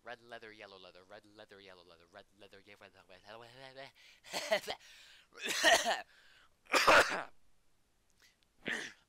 red leather, yellow leather, red leather, yellow leather, red leather, yellow leather.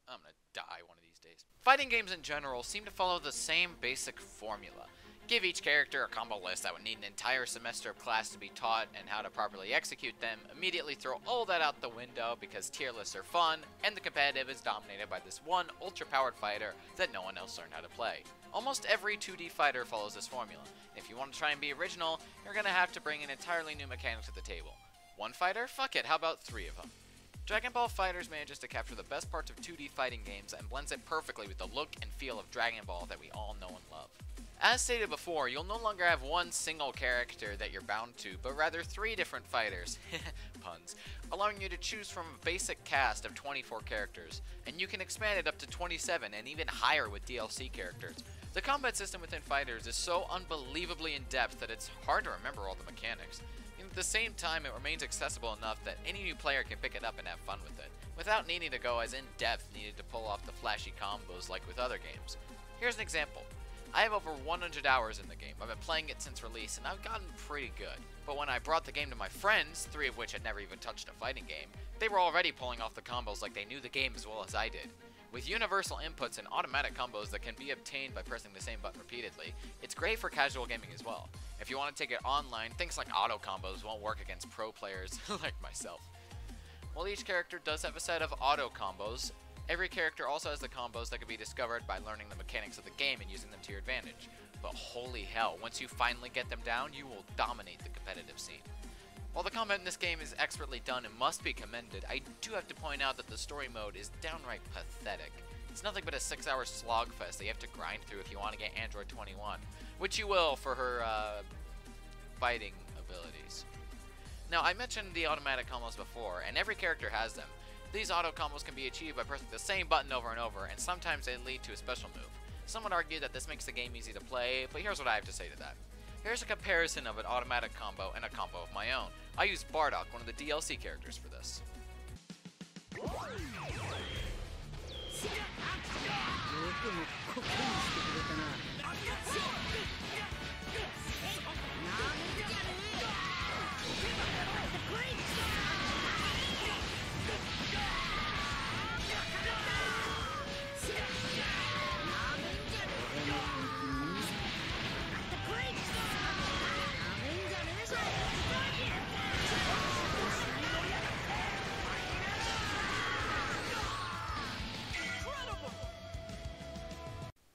I'm gonna die one of these days. Fighting games in general seem to follow the same basic formula. Give each character a combo list that would need an entire semester of class to be taught and how to properly execute them, immediately throw all that out the window because tier lists are fun, and the competitive is dominated by this one ultra-powered fighter that no one else learned how to play. Almost every 2D fighter follows this formula. If you want to try and be original, you're gonna have to bring an entirely new mechanic to the table. One fighter? Fuck it, how about 3 of them? Dragon Ball FighterZ manages to capture the best parts of 2D fighting games and blends it perfectly with the look and feel of Dragon Ball that we all know and love. As stated before, you'll no longer have one single character that you're bound to, but rather 3 different fighters, puns, allowing you to choose from a basic cast of 24 characters, and you can expand it up to 27 and even higher with DLC characters. The combat system within FighterZ is so unbelievably in-depth that it's hard to remember all the mechanics. And at the same time, it remains accessible enough that any new player can pick it up and have fun with it, without needing to go as in-depth needed to pull off the flashy combos like with other games. Here's an example. I have over 100 hours in the game. I've been playing it since release, and I've gotten pretty good. But when I brought the game to my friends, 3 of which had never even touched a fighting game, they were already pulling off the combos like they knew the game as well as I did. With universal inputs and automatic combos that can be obtained by pressing the same button repeatedly, it's great for casual gaming as well. If you want to take it online, things like auto combos won't work against pro players like myself. While each character does have a set of auto combos, every character also has the combos that can be discovered by learning the mechanics of the game and using them to your advantage. But holy hell, once you finally get them down, you will dominate the competitive scene. While the combat in this game is expertly done and must be commended, I do have to point out that the story mode is downright pathetic. It's nothing but a 6-hour slogfest that you have to grind through if you want to get Android 21, which you will for her fighting abilities. Now, I mentioned the automatic combos before, and every character has them. These auto combos can be achieved by pressing the same button over and over, and sometimes they lead to a special move. Some would argue that this makes the game easy to play, but here's what I have to say to that. Here's a comparison of an automatic combo and a combo of my own. I use Bardock, one of the DLC characters, for this.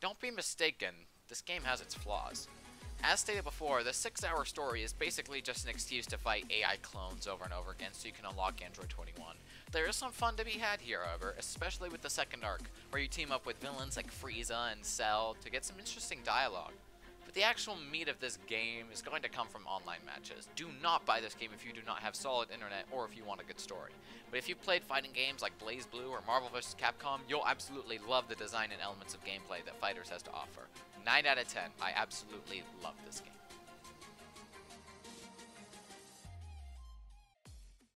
Don't be mistaken, this game has its flaws. As stated before, the 6-hour story is basically just an excuse to fight AI clones over and over again so you can unlock Android 21. There is some fun to be had here, however, especially with the second arc, where you team up with villains like Frieza and Cell to get some interesting dialogue. But the actual meat of this game is going to come from online matches. Do not buy this game if you do not have solid internet or if you want a good story. But if you've played fighting games like BlazBlue or Marvel vs. Capcom, you'll absolutely love the design and elements of gameplay that FighterZ has to offer. 9 out of 10, I absolutely love this game.